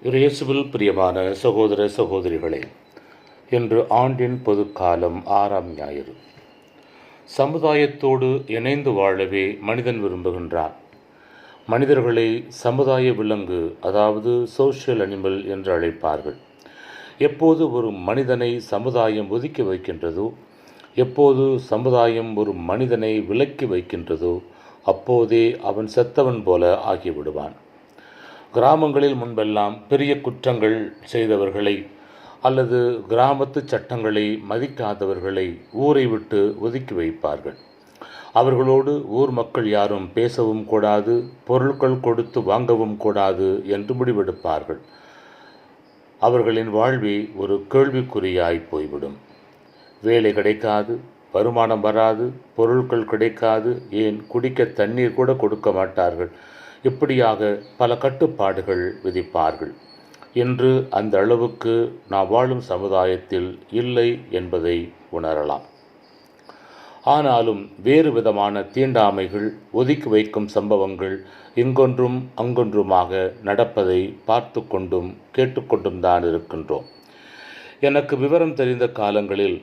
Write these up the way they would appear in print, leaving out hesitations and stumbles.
இயேசுவில் பிரியமான சகோதர சகோதரிகளே, இன்று ஆண்டின் பொதுக்காலம் 6ஆம் ஞாயிறு. சமுதாயத்தோடு இணைந்து வாழவே மனிதன் விரும்புகின்றான். மனிதர்களை சமுதாய விலங்கு, அதாவது சோஷியல் அனிமல் என்று அழைப்பார்கள். எப்போது ஒரு மனிதனை சமுதாயம் ஒதுக்கி வைக்கின்றதோ, எப்போது சமுதாயம் ஒரு மனிதனை விலக்கி வைக்கின்றதோ, அப்போதே அவன் செத்தவன் போல ஆகிவிடுவான். கிராமங்களில் முன்பெல்லாம் பெரிய குற்றங்கள் செய்தவர்களை அல்லது கிராமத்து சட்டங்களை மதிக்காதவர்களை ஊரை விட்டு ஒதுக்கி வைப்பார்கள். அவர்களோடு ஊர் மக்கள் யாரும் பேசவும் கூடாது, பொருட்கள் கொடுத்து வாங்கவும் கூடாது என்று முடிவெடுப்பார்கள். அவர்களின் வாழ்வே ஒரு கேள்விக்குறியாய் போய்விடும். வேலை கிடைக்காது, வருமானம் வராது, பொருட்கள் கிடைக்காது, ஏன் குடிக்க தண்ணீர் கூட கொடுக்க மாட்டார்கள். இப்படியாக பல கட்டுப்பாடுகள் விதிப்பார்கள். இன்று அந்த அளவுக்கு நாம் வாழும் சமுதாயத்தில் இல்லை என்பதை உணரலாம். ஆனாலும் வேறு விதமான தீண்டாமைகள், ஒதுக்கி வைக்கும் சம்பவங்கள் இங்கொன்றும் அங்கொன்றுமாக நடப்பதை பார்த்து கொண்டும் கேட்டுக்கொண்டும் தான் இருக்கின்றோம். எனக்கு விவரம் தெரிந்த காலங்களில்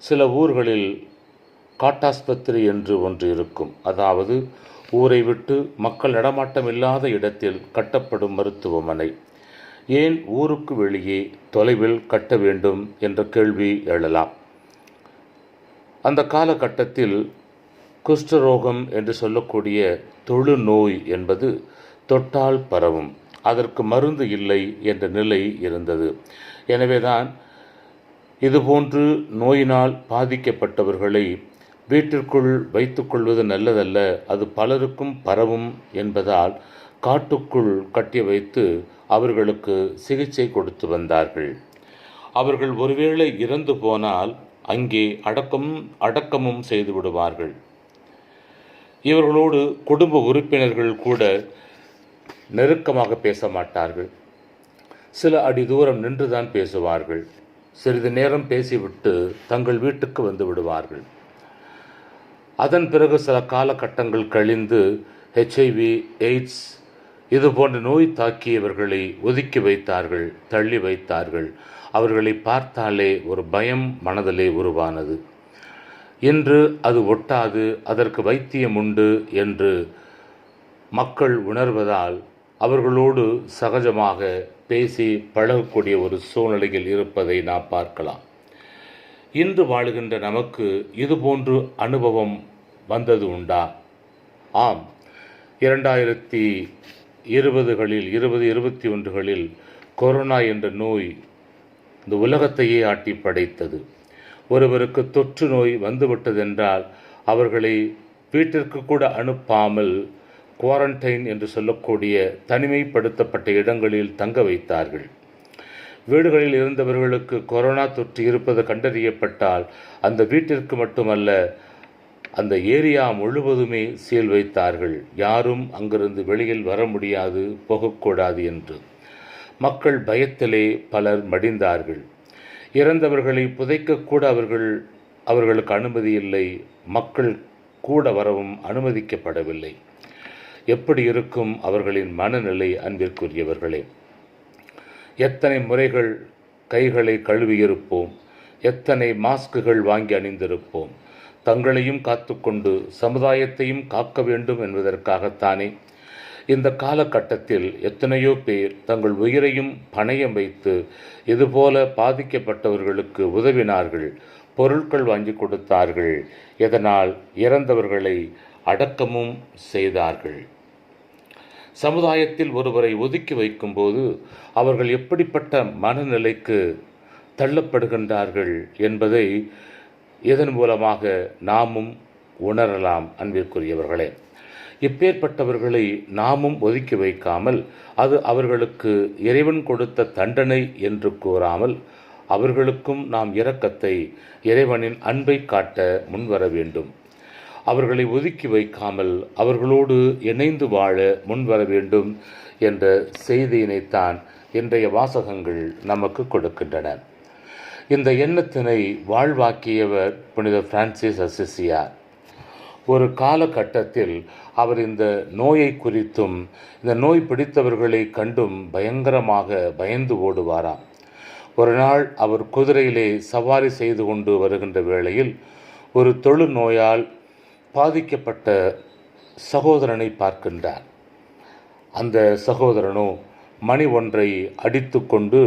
சில ஊர்களில் காட்டாஸ்பத்திரி என்று ஒன்று இருக்கும். அதாவது ஊரை விட்டு மக்கள் நடமாட்டம் இல்லாத இடத்தில் கட்டப்படும் மருத்துவமனை. ஏன் ஊருக்கு வெளியே தொலைவில் கட்ட வேண்டும் என்ற கேள்வி எழலாம். அந்த காலகட்டத்தில் குஷ்டரோகம் என்று சொல்லக்கூடிய தொழுநோய் என்பது தொட்டால் பரவும், அதற்கு மருந்து இல்லை என்ற நிலை இருந்தது. எனவேதான் இதுபோன்று நோயினால் பாதிக்கப்பட்டவர்களை வீட்டிற்குள் வைத்துக்கொள்வது நல்லதல்ல, அது பலருக்கும் பரவும் என்பதால் காட்டுக்குள் கட்டி வைத்து அவர்களுக்கு சிகிச்சை கொடுத்து வந்தார்கள். அவர்கள் ஒருவேளை இறந்து போனால் அங்கே அடக்கமும் செய்து விடுவார்கள். இவர்களோடு குடும்ப உறுப்பினர்கள் கூட நெருக்கமாக பேச மாட்டார்கள். சில அடி தூரம் நின்றுதான் பேசுவார்கள். சிறிது நேரம் பேசிவிட்டு தங்கள் வீட்டுக்கு வந்து விடுவார்கள். அதன் பிறகு சில காலகட்டங்கள் கழிந்து HIV, எய்ட்ஸ் இது போன்ற நோய் தாக்கியவர்களை ஒதுக்கி வைத்தார்கள், தள்ளி வைத்தார்கள். அவர்களை பார்த்தாலே ஒரு பயம் மனதிலே உருவானது. இன்று அது ஒட்டாது, அதற்கு வைத்தியம் உண்டு என்று மக்கள் உணர்வதால் அவர்களோடு சகஜமாக பேசி பழகக்கூடிய ஒரு சூழ்நிலையில் இருப்பதை நாம் பார்க்கலாம். இன்று வாழுகின்ற நமக்கு இதுபோன்று அனுபவம் வந்தது உண்டா? ஆம், 2021களில் கொரோனா என்ற நோய் இந்த உலகத்தையே ஆட்டி படைத்தது. ஒருவருக்கு தொற்று நோய் வந்துவிட்டதென்றால் அவர்களை வீட்டிற்கு கூட அனுப்பாமல் குவாரண்டைன் என்று சொல்லக்கூடிய தனிமைப்படுத்தப்பட்ட இடங்களில் தங்க வைத்தார்கள். வீடுகளில் இருந்தவர்களுக்கு கொரோனா தொற்று இருப்பது கண்டறியப்பட்டால் அந்த வீட்டிற்கு மட்டுமல்ல, அந்த ஏரியா முழுவதுமே சீல் வைத்தார்கள். யாரும் அங்கிருந்து வெளியில் வர முடியாது, போகக்கூடாது என்று. மக்கள் பயத்திலே பலர் மடிந்தார்கள். இறந்தவர்களை புதைக்கக்கூட அவர்களுக்கு அனுமதி இல்லை. மக்கள் கூட வரவும் அனுமதிக்கப்படவில்லை. எப்படி இருக்கும் அவர்களின் மனநிலை அன்பிற்குரியவர்களே? எத்தனை முறைகள் கைகளை கழுவியிருப்போம், எத்தனை மாஸ்குகள் வாங்கி அணிந்திருப்போம். தங்களையும் காத்துக்கொண்டு சமுதாயத்தையும் காக்க வேண்டும் என்பதற்காகத்தானே இந்த காலகட்டத்தில் எத்தனையோ பேர் தங்கள் உயிரையும் பணயம் வைத்து இதுபோல பாதிக்கப்பட்டவர்களுக்கு உதவினார்கள், பொருட்கள் வாங்கி கொடுத்தார்கள். இதனால் இறந்தவர்களை அடக்கமும் செய்தார்கள். சமுதாயத்தில் ஒருவரை ஒதுக்கி வைக்கும்போது அவர்கள் எப்படிப்பட்ட மனநிலைக்கு தள்ளப்படுகின்றார்கள் என்பதை இதன் மூலமாக நாமும் உணரலாம். அன்பிற்குரியவர்களே, இப்பேற்பட்டவர்களை நாமும் ஒதுக்கி வைக்காமல் அது அவர்களுக்கு இறைவன் கொடுத்த தண்டனை என்று கூறாமல் அவர்களுக்கும் நாம் இரக்கத்தை, இறைவனின் அன்பை காட்ட முன்வர வேண்டும். அவர்களை ஒதுக்கி வைக்காமல் அவர்களோடு இணைந்து வாழ முன்வர வேண்டும் என்ற செய்தியினைத்தான் இன்றைய வாசகங்கள் நமக்கு கொடுக்கின்றன. இந்த எண்ணத்தினை வாழ்வாக்கியவர் புனித பிரான்சிஸ் அசிசியார். ஒரு காலகட்டத்தில் அவர் இந்த நோயை குறித்தும் இந்த நோய் பிடித்தவர்களை கண்டும் பயங்கரமாக பயந்து ஓடுவாராம். ஒரு நாள் அவர் குதிரையிலே சவாரி செய்து கொண்டு வருகின்ற வேளையில் ஒரு தொழுநோயால் பாதிக்கப்பட்ட சகோதரனை பார்க்கின்றார். அந்த சகோதரனோ மணி ஒன்றை அடித்து கொண்டு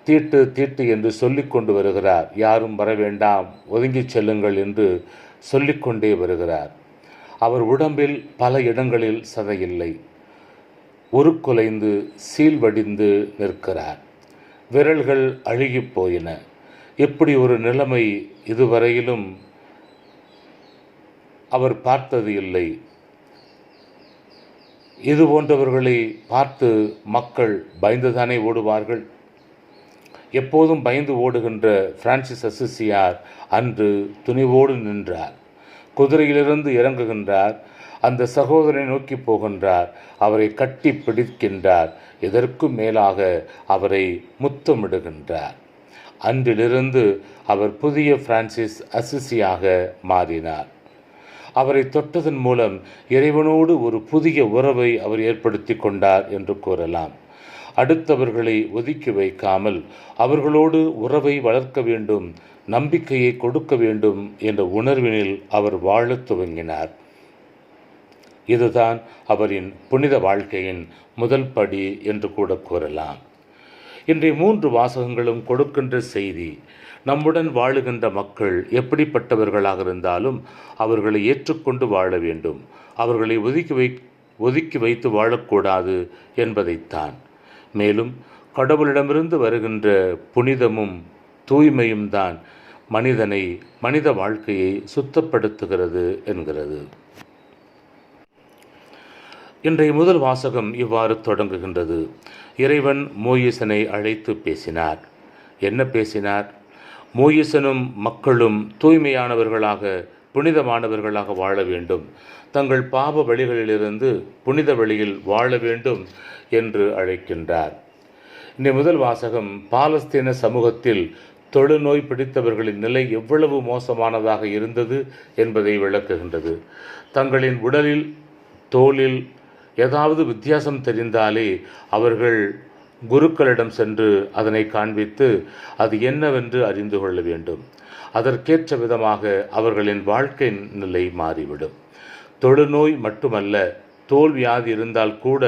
தீட்டு தீட்டு என்று சொல்லிக்கொண்டு வருகிறார். யாரும் வர வேண்டாம், ஒதுங்கிச் செல்லுங்கள் என்று சொல்லிக்கொண்டே வருகிறார். அவர் உடம்பில் பல இடங்களில் சதையில்லை, உருக்குலைந்து சீல்வடிந்து நிற்கிறார். விரல்கள் அழுகி போயின. இப்படி ஒரு நிலைமை இதுவரையிலும் அவர் பார்த்தது இல்லை. இது போன்றவர்களை பார்த்து மக்கள் பயந்துதானே ஓடுவார்கள். எப்போதும் பயந்து ஓடுகின்ற பிரான்சிஸ் அசிசியார் அன்று துணிவோடு நின்றார். குதிரையிலிருந்து இறங்குகின்றார். அந்த சகோதரனை நோக்கி போகின்றார். அவரை கட்டி பிடிக்கின்றார். இதற்கும் மேலாக அவரை முத்தமிடுகின்றார். அன்றிலிருந்து அவர் புதிய பிரான்சிஸ் அசிசியாக மாறினார். அவரை தொட்டதன் மூலம் இறைவனோடு ஒரு புதிய உறவை அவர் ஏற்படுத்தி கொண்டார் என்று கூறலாம். அடுத்தவர்களை ஒதுக்கி வைக்காமல் அவர்களோடு உறவை வளர்க்க வேண்டும், நம்பிக்கையை கொடுக்க வேண்டும் என்ற உணர்வினில் அவர் வாழத் துவங்கினார். இதுதான் அவரின் புனித வாழ்க்கையின் முதல் படி என்று கூட கூறலாம். இன்றைய 3 வாசகங்களும் கொடுக்கின்ற செய்தி, நம்முடன் வாழுகின்ற மக்கள் எப்படிப்பட்டவர்களாக இருந்தாலும் அவர்களை ஏற்றுக்கொண்டு வாழ வேண்டும், அவர்களை ஒதுக்கி வைத்து வாழக்கூடாது என்பதைத்தான். மேலும் கடவுளிடமிருந்து வருகின்ற புனிதமும் தூய்மையும் தான் மனித வாழ்க்கையை சுத்தப்படுத்துகிறது என்கிறது. இன்றைய முதல் வாசகம் இவ்வாறு தொடங்குகின்றது. இறைவன் மோயிசனை அழைத்து பேசினார். என்ன பேசினார்? மோயிசனும் மக்களும் தூய்மையானவர்களாக புனிதமானவர்களாக வாழ வேண்டும், தங்கள் பாவ வழிகளிலிருந்து புனித வழியில் வாழ வேண்டும் என்று அழைக்கின்றார். இந்த முதல் வாசகம் பாலஸ்தீன சமூகத்தில் தொழுநோய் பிடித்தவர்களின் நிலை எவ்வளவு மோசமானதாக இருந்தது என்பதை விளக்குகின்றது. தங்களின் உடலில் தோலில் ஏதாவது வித்தியாசம் தெரிந்தாலே அவர்கள் குருக்களிடம் சென்று அதனை காண்பித்து அது என்னவென்று அறிந்து கொள்ள வேண்டும். அதற்கேற்ற விதமாக அவர்களின் வாழ்க்கை நிலை மாறிவிடும். தொழுநோய் மட்டுமல்ல, தோல் வியாதி இருந்தால் கூட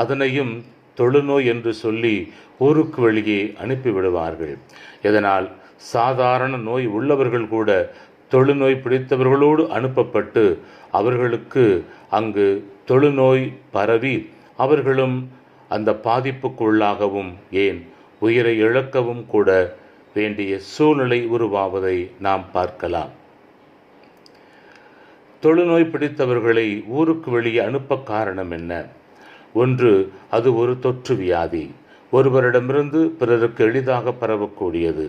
அதனையும் தொழுநோய் என்று சொல்லி ஊருக்கு வெளியே அனுப்பிவிடுவார்கள். இதனால் சாதாரண நோய் உள்ளவர்கள் கூட தொழுநோய் பிடித்தவர்களோடு அனுப்பப்பட்டு அவர்களுக்கு அங்கு தொழுநோய் பரவி அவர்களும் அந்த பாதிப்புக்குள்ளாகவும் ஏன் உயிரை இழக்கவும் கூட வேண்டிய சூழ்நிலை உருவாவதை நாம் பார்க்கலாம். தொழுநோய் பிடித்தவர்களை ஊருக்கு வெளியே அனுப்ப காரணம் என்ன? ஒன்று, அது ஒரு தொற்று வியாதி, ஒருவரிடமிருந்து பிறருக்கு எளிதாக பரவக்கூடியது.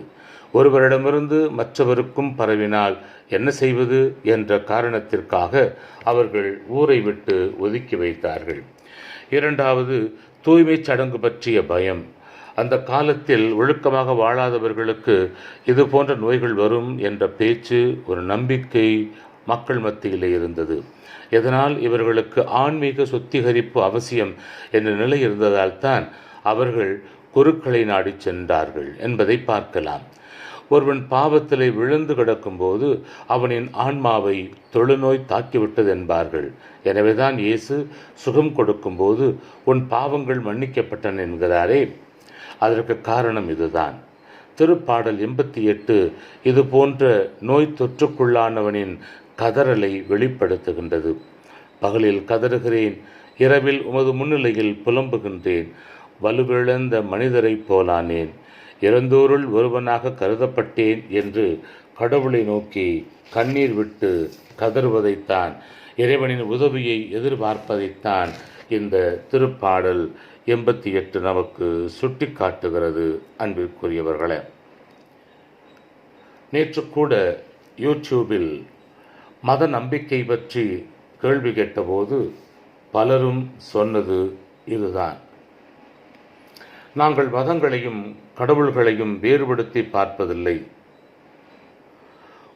ஒருவரிடமிருந்து மற்றவருக்கும் பரவினால் என்ன செய்வது என்ற காரணத்திற்காக அவர்கள் ஊரை விட்டு ஒதுக்கி வைத்தார்கள். இரண்டாவது, தூய்மை சடங்கு பற்றிய பயம். அந்த காலத்தில் ஒழுக்கமாக வாழாதவர்களுக்கு இது போன்ற நோய்கள் வரும் என்ற பேச்சு, ஒரு நம்பிக்கை மக்கள் மத்தியிலே இருந்தது. இதனால் இவர்களுக்கு ஆன்மீக சுத்திகரிப்பு அவசியம் என்ற நிலை இருந்ததால் தான் அவர்கள் குருக்களை நாடி சென்றார்கள் என்பதை பார்க்கலாம். ஒருவன் பாவத்திலே விழுந்து கிடக்கும்போது அவனின் ஆன்மாவை தொழுநோய் தாக்கிவிட்டது என்பார்கள். எனவேதான் இயேசு சுகம் கொடுக்கும்போது உன் பாவங்கள் மன்னிக்கப்பட்டன என்கிறாரே. அதற்கு காரணம் இதுதான். திருப்பாடல் 88 இது போன்ற நோய் தொற்றுக்குள்ளானவனின் கதறலை வெளிப்படுத்துகின்றது. பகலில் கதறுகிறேன், இரவில் உமது முன்னிலையில் புலம்புகின்றேன், வலுவிழந்த மனிதரைப் போலானேன், இறந்தோருள் ஒருவனாக கருதப்பட்டேன் என்று கடவுளை நோக்கி கண்ணீர் விட்டு கதறுவதைத்தான், இறைவனின் உதவியை எதிர்பார்ப்பதைத்தான் இந்த திருப்பாடல் 88 நமக்கு சுட்டி காட்டுகிறது. அன்பிற்குரியவர்களே, நேற்று கூட யூடியூபில் மத நம்பிக்கை பற்றி கேள்வி கேட்டபோது பலரும் சொன்னது இதுதான். நாங்கள் மதங்களையும் கடவுள்களையும் வேறுபடுத்தி பார்ப்பதில்லை.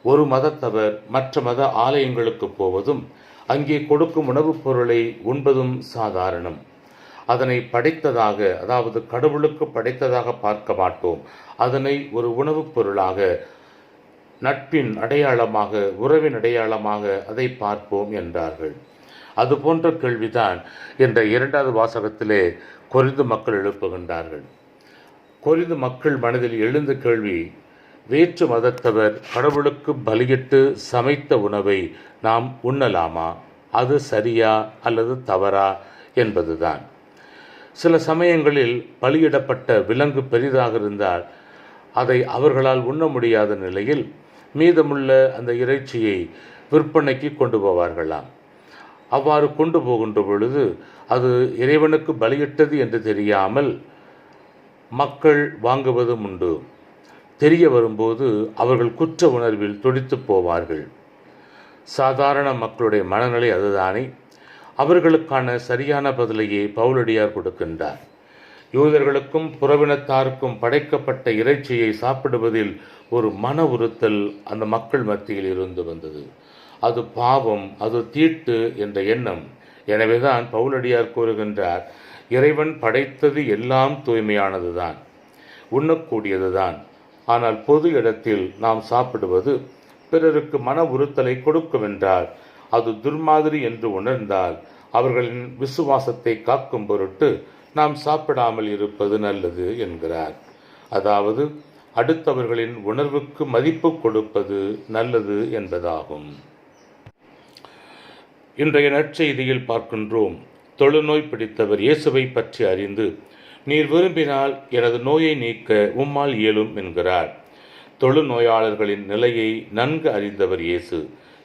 ஒரு மதத்தவர் மற்ற மத ஆலயங்களுக்கு போவதும் அங்கே கொடுக்கும் உணவுப் பொருளை உண்பதும் சாதாரணம். அதனை படைத்ததாக, அதாவது கடவுளுக்கு படைத்ததாக பார்க்க மாட்டோம். அதனை ஒரு உணவுப் பொருளாக, நட்பின் அடையாளமாக, உறவின் அடையாளமாக அதை பார்ப்போம் என்றார்கள். அது போன்ற கேள்விதான் என்ற 2வது வாசகத்திலே கொரிந்து மக்கள் எழுப்புகின்றார்கள். கொரிந்து மக்கள் மனதில் எழுந்த கேள்வி, வேற்று மதத்தவர் கடவுளுக்கு பலியிட்டு சமைத்த உணவை நாம் உண்ணலாமா? அது சரியா அல்லது தவறா என்பதுதான். சில சமயங்களில் பலியிடப்பட்ட விலங்கு பெரிதாக இருந்தால் அதை அவர்களால் உண்ண முடியாத நிலையில் மீதமுள்ள அந்த இறைச்சியை விற்பனைக்கு கொண்டு போவார்களாம். அவ்வாறு கொண்டு போகின்ற பொழுது அது இறைவனுக்கு பலியிட்டது என்று தெரியாமல் மக்கள் வாங்குவதும் உண்டு. தெரிய வரும்போது அவர்கள் குற்ற உணர்வில் துடித்து போவார்கள். சாதாரண மக்களுடைய மனநிலை அதுதானே. அவர்களுக்கான சரியான பதிலையே பவுலடியார் கொடுக்கின்றார். யூதர்களுக்கும் புறவினத்தாருக்கும் படைக்கப்பட்ட இறைச்சியை சாப்பிடுவதில் ஒரு மன உறுத்தல் அந்த மக்கள் மத்தியில் இருந்து வந்தது. அது பாவம், அது தீட்டு என்ற எண்ணம். எனவேதான் பவுலடியார் கூறுகின்றார், இறைவன் படைத்தது எல்லாம் தூய்மையானதுதான், உண்ணக்கூடியதுதான். ஆனால் பொது இடத்தில் நாம் சாப்பிடுவது பிறருக்கு மன உறுத்தலை கொடுக்குமென்றால், அது துர்மாதிரி என்று உணர்ந்தால் அவர்களின் விசுவாசத்தை காக்கும் பொருட்டு நாம் சாப்பிடாமல் இருப்பது நல்லது என்கிறார். அதாவது அடுத்தவர்களின் உணர்வுக்கு மதிப்பு கொடுப்பது நல்லது என்பதாகும். இன்றைய நற்செய்தியில் பார்க்கின்றோம், தொழுநோய் பிடித்தவர் இயேசுவை பற்றி அறிந்து, நீர் விரும்பினால் எனது நோயை நீக்க உம்மால் இயலும் என்கிறார். தொழுநோயாளர்களின் நிலையை நன்கு அறிந்தவர் இயேசு.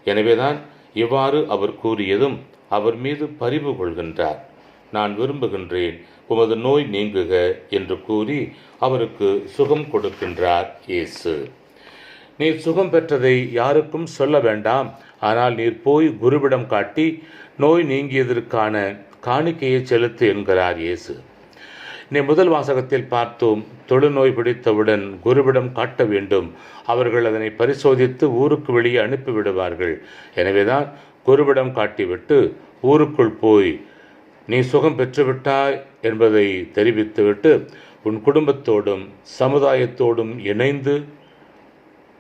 எனவேதான் இவ்வாறு அவர் கூறியதும் அவர் மீது பரிவு கொள்கின்றார். நான் விரும்புகின்றேன், உமது நோய் நீங்குக என்று கூறி அவருக்கு சுகம் கொடுக்கின்றார் இயேசு. நீர் சுகம் பெற்றதை யாருக்கும் சொல்ல வேண்டாம், ஆனால் நீர் போய் குருவிடம் காட்டி நோய் நீங்கியதற்கான காணிக்கையை செலுத்து என்கிறார் இயேசு. முதல் வாசகத்தில் பார்த்தோம், தொழுநோய் பிடித்தவுடன் குருவிடம் காட்ட வேண்டும். அவர்கள் அதனை பரிசோதித்து ஊருக்கு வெளியே அனுப்பிவிடுவார்கள். எனவேதான் குருவிடம் காட்டிவிட்டு ஊருக்குள் போய் நீ சுகம் பெற்றுவிட்டாய் என்பதை தெரிவித்துவிட்டு உன் குடும்பத்தோடும் சமுதாயத்தோடும் இணைந்து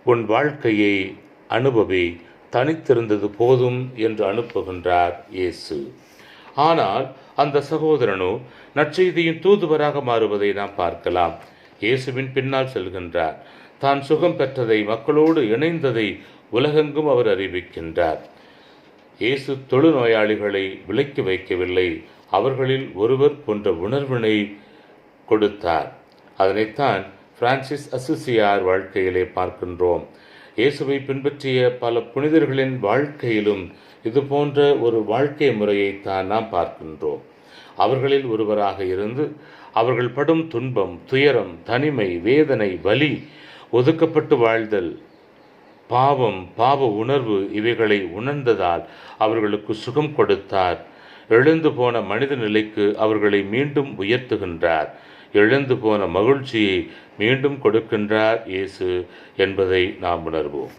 உன் வாழ்க்கையை அனுபவி, தனித்திருந்தது போதும் என்று அனுப்புகின்றார் இயேசு. ஆனால் அந்த சகோதரனோ நற்செய்தியின் தூதுவராக மாறுவதை நாம் பார்க்கலாம். இயேசுவின் பின்னால் செல்கின்றார். தான் சுகம் பெற்றதை, மக்களோடு இணைந்ததை உலகெங்கும் அவர் அறிவிக்கின்றார். இயேசு தொழுநோயாளிகளை விலக்கி வைக்கவில்லை, அவர்களில் ஒருவர் போன்ற உணர்வினை கொடுத்தார். அதனைத்தான் பிரான்சிஸ் அசிசியார் வாழ்க்கையிலே பார்க்கின்றோம். இயேசுவை பின்பற்றிய பல புனிதர்களின் வாழ்க்கையிலும் இது போன்ற ஒரு வாழ்க்கை முறையைத்தான் நாம் பார்க்கின்றோம். அவர்களில் ஒருவராக இருந்து அவர்கள் படும் துன்பம், துயரம், தனிமை, வேதனை, வலி, ஒதுக்கப்பட்டு வாழ்தல், பாவம், பாவ உணர்வு இவைகளை உணர்ந்ததால் அவர்களுக்கு சுகம் கொடுத்தார். எழுந்து போன மனித நிலைக்கு அவர்களை மீண்டும் உயர்த்துகின்றார். எழுந்து போன மகிழ்ச்சியை மீண்டும் கொடுக்கின்றார் இயேசு என்பதை நாம் உணர்வோம்.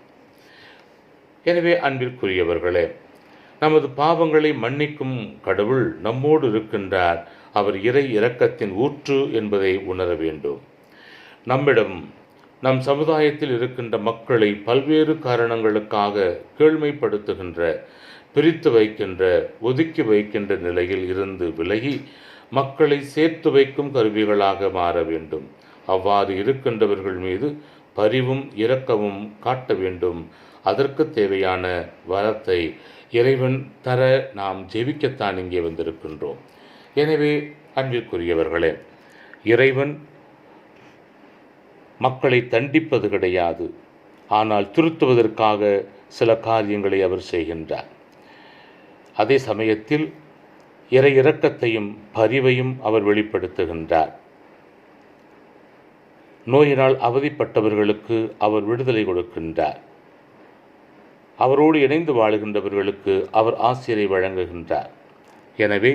எனவே அன்பிற்குரியவர்களே, நமது பாவங்களை மன்னிக்கும் கடவுள் நம்மோடு இருக்கின்றார். அவர் இறை இரக்கத்தின் ஊற்று என்பதை உணர வேண்டும். நம்மிடம், நம் சமுதாயத்தில் இருக்கின்ற மக்களை பல்வேறு காரணங்களுக்காக கீழ்மைப்படுத்துகின்ற, பிரித்து வைக்கின்ற, ஒதுக்கி வைக்கின்ற நிலையில் இருந்து விலகி மக்களை சேர்த்து வைக்கும் கருவிகளாக மாற வேண்டும். அவ்வாறு இருக்கின்றவர்கள் மீது பரிவும் இரக்கமும் காட்ட வேண்டும். அதற்கு தேவையான வரத்தை இறைவன் தர நாம் ஜெபிக்கத்தான் இங்கே வந்திருக்கின்றோம். எனவே அன்பிற்குரியவர்களே, இறைவன் மக்களை தண்டிப்பது கிடையாது, ஆனால் திருத்துவதற்காக சில காரியங்களை அவர் செய்கின்றார். அதே சமயத்தில் இறை இரக்கத்தையும் பரிவையும் அவர் வெளிப்படுத்துகின்றார். நோயினால் அவதிப்பட்டவர்களுக்கு அவர் விடுதலை கொடுக்கின்றார். அவரோடு இணைந்து வாழுகின்றவர்களுக்கு அவர் ஆசிரை வழங்குகின்றார். எனவே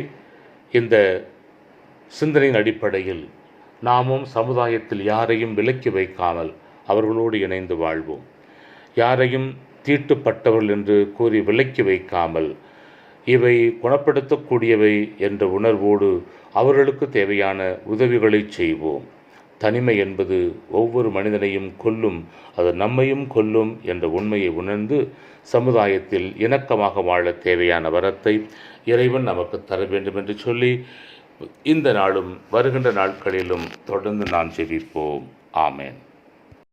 இந்த சிந்தனையின் அடிப்படையில் நாமும் சமுதாயத்தில் யாரையும் விலக்கி வைக்காமல் அவர்களோடு இணைந்து வாழ்வோம். யாரையும் தீட்டுப்பட்டவர்கள் என்று கூறி விலக்கி வைக்காமல் இவை குணப்படுத்தக்கூடியவை என்ற உணர்வோடு அவர்களுக்கு தேவையான உதவிகளை செய்வோம். தனிமை என்பது ஒவ்வொரு மனிதனையும் கொல்லும், அது நம்மையும் கொல்லும் என்ற உண்மையை உணர்ந்து சமுதாயத்தில் இணக்கமாக வாழ தேவையான வரத்தை இறைவன் நமக்கு தர வேண்டும் என்று சொல்லி இந்த நாளும் வருகின்ற நாட்களிலும் தொடர்ந்து நாம் ஜெபிப்போம். ஆமேன்.